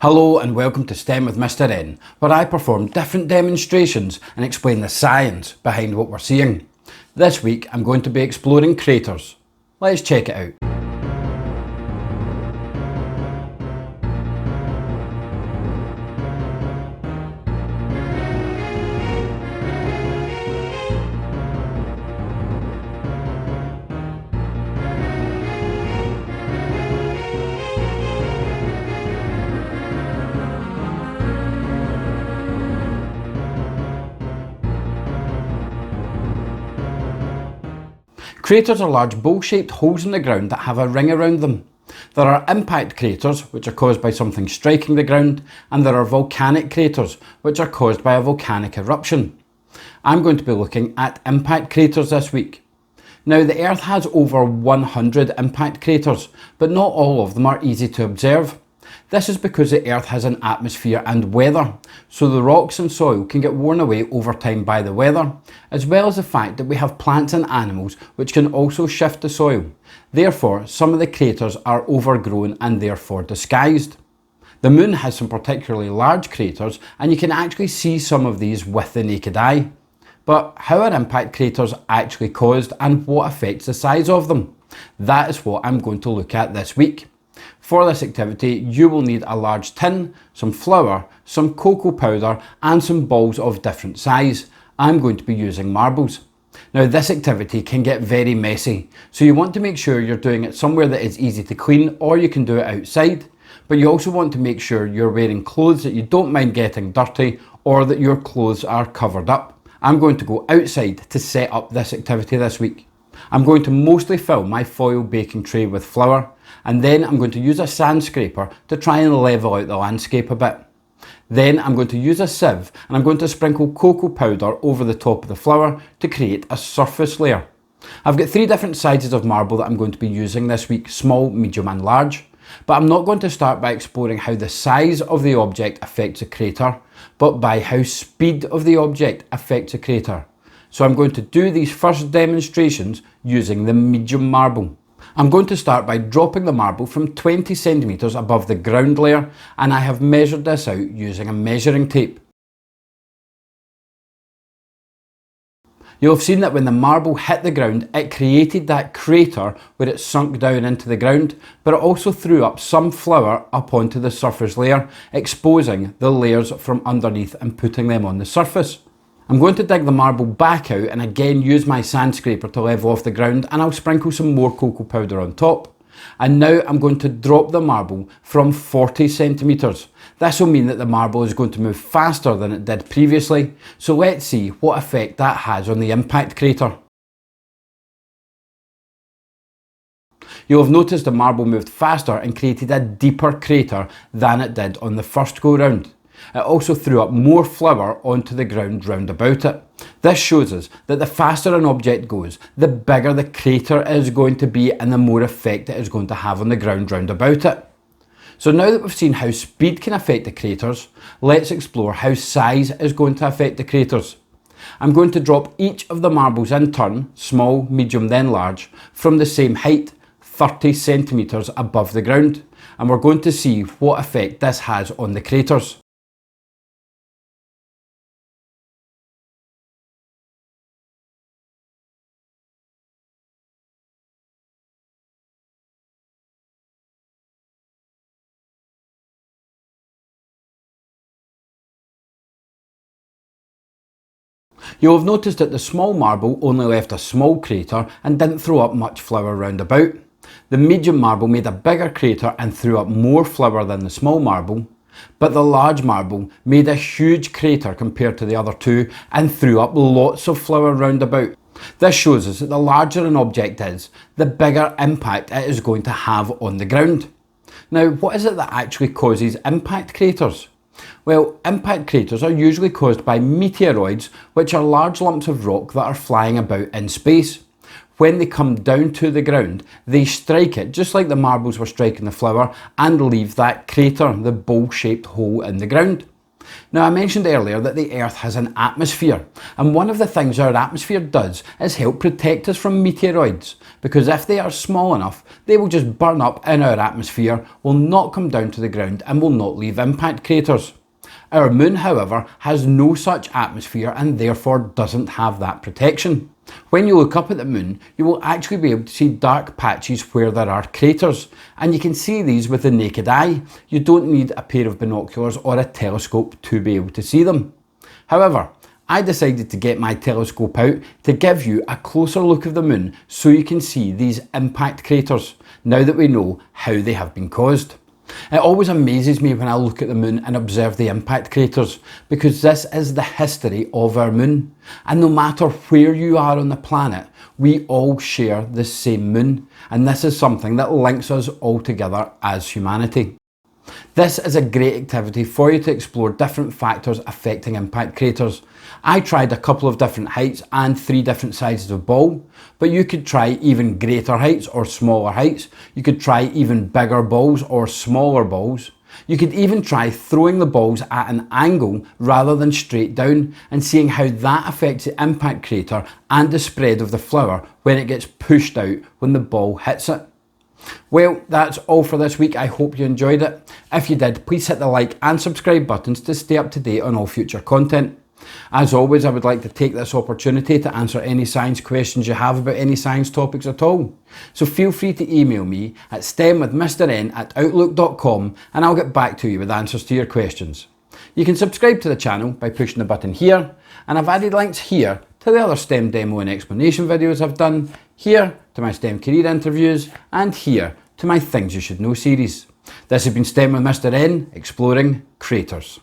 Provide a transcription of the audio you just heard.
Hello and welcome to STEM with Mr. N, where I perform different demonstrations and explain the science behind what we're seeing. This week I'm going to be exploring craters. Let's check it out. Craters are large bowl-shaped holes in the ground that have a ring around them. There are impact craters, which are caused by something striking the ground, and there are volcanic craters, which are caused by a volcanic eruption. I'm going to be looking at impact craters this week. Now, the Earth has over 100 impact craters, but not all of them are easy to observe. This is because the Earth has an atmosphere and weather, so the rocks and soil can get worn away over time by the weather, as well as the fact that we have plants and animals which can also shift the soil. Therefore, some of the craters are overgrown and therefore disguised. The Moon has some particularly large craters, and you can actually see some of these with the naked eye. But how are impact craters actually caused, and what affects the size of them? That is what I'm going to look at this week. For this activity, you will need a large tin, some flour, some cocoa powder and some balls of different size. I'm going to be using marbles. Now, this activity can get very messy, so you want to make sure you're doing it somewhere that is easy to clean, or you can do it outside. But you also want to make sure you're wearing clothes that you don't mind getting dirty, or that your clothes are covered up. I'm going to go outside to set up this activity this week. I'm going to mostly fill my foil baking tray with flour, and then I'm going to use a sand scraper to try and level out the landscape a bit. Then I'm going to use a sieve, and I'm going to sprinkle cocoa powder over the top of the flour to create a surface layer. I've got 3 different sizes of marble that I'm going to be using this week: small, medium and large. But I'm not going to start by exploring how the size of the object affects a crater, but by how speed of the object affects a crater. So I'm going to do these first demonstrations using the medium marble. I'm going to start by dropping the marble from 20 centimeters above the ground layer, and I have measured this out using a measuring tape. You'll have seen that when the marble hit the ground, it created that crater where it sunk down into the ground, but it also threw up some flour up onto the surface layer, exposing the layers from underneath and putting them on the surface. I'm going to dig the marble back out and again use my sand scraper to level off the ground, and I'll sprinkle some more cocoa powder on top. And now I'm going to drop the marble from 40 centimeters. This will mean that the marble is going to move faster than it did previously, so let's see what effect that has on the impact crater. You'll have noticed the marble moved faster and created a deeper crater than it did on the first go round. It also threw up more flour onto the ground round about it. This shows us that the faster an object goes, the bigger the crater is going to be and the more effect it is going to have on the ground round about it. So now that we've seen how speed can affect the craters, let's explore how size is going to affect the craters. I'm going to drop each of the marbles in turn, small, medium then large, from the same height, 30 centimeters above the ground, and we're going to see what effect this has on the craters. You'll have noticed that the small marble only left a small crater and didn't throw up much flour round about. The medium marble made a bigger crater and threw up more flour than the small marble, but the large marble made a huge crater compared to the other two and threw up lots of flour round about. This shows us that the larger an object is, the bigger impact it is going to have on the ground. Now, what is it that actually causes impact craters? Well, impact craters are usually caused by meteoroids, which are large lumps of rock that are flying about in space. When they come down to the ground, they strike it just like the marbles were striking the flour and leave that crater, the bowl-shaped hole in the ground. Now, I mentioned earlier that the Earth has an atmosphere, and one of the things our atmosphere does is help protect us from meteoroids, because if they are small enough, they will just burn up in our atmosphere, will not come down to the ground and will not leave impact craters. Our moon, however, has no such atmosphere and therefore doesn't have that protection. When you look up at the moon, you will actually be able to see dark patches where there are craters, and you can see these with the naked eye. You don't need a pair of binoculars or a telescope to be able to see them. However, I decided to get my telescope out to give you a closer look of the moon so you can see these impact craters, now that we know how they have been caused. It always amazes me when I look at the moon and observe the impact craters, because this is the history of our moon. And no matter where you are on the planet, we all share the same moon, and this is something that links us all together as humanity. This is a great activity for you to explore different factors affecting impact craters. I tried a couple of different heights and 3 different sizes of ball, but you could try even greater heights or smaller heights. You could try even bigger balls or smaller balls. You could even try throwing the balls at an angle rather than straight down, and seeing how that affects the impact crater and the spread of the flower when it gets pushed out when the ball hits it. Well, that's all for this week. I hope you enjoyed it. If you did, please hit the like and subscribe buttons to stay up to date on all future content. As always, I would like to take this opportunity to answer any science questions you have about any science topics at all. So feel free to email me at stemwithmrn@outlook.com and I'll get back to you with answers to your questions. You can subscribe to the channel by pushing the button here, and I've added links here to the other STEM demo and explanation videos I've done, here to my STEM career interviews, and here to my Things You Should Know series. This has been STEM with Mr. N, exploring craters.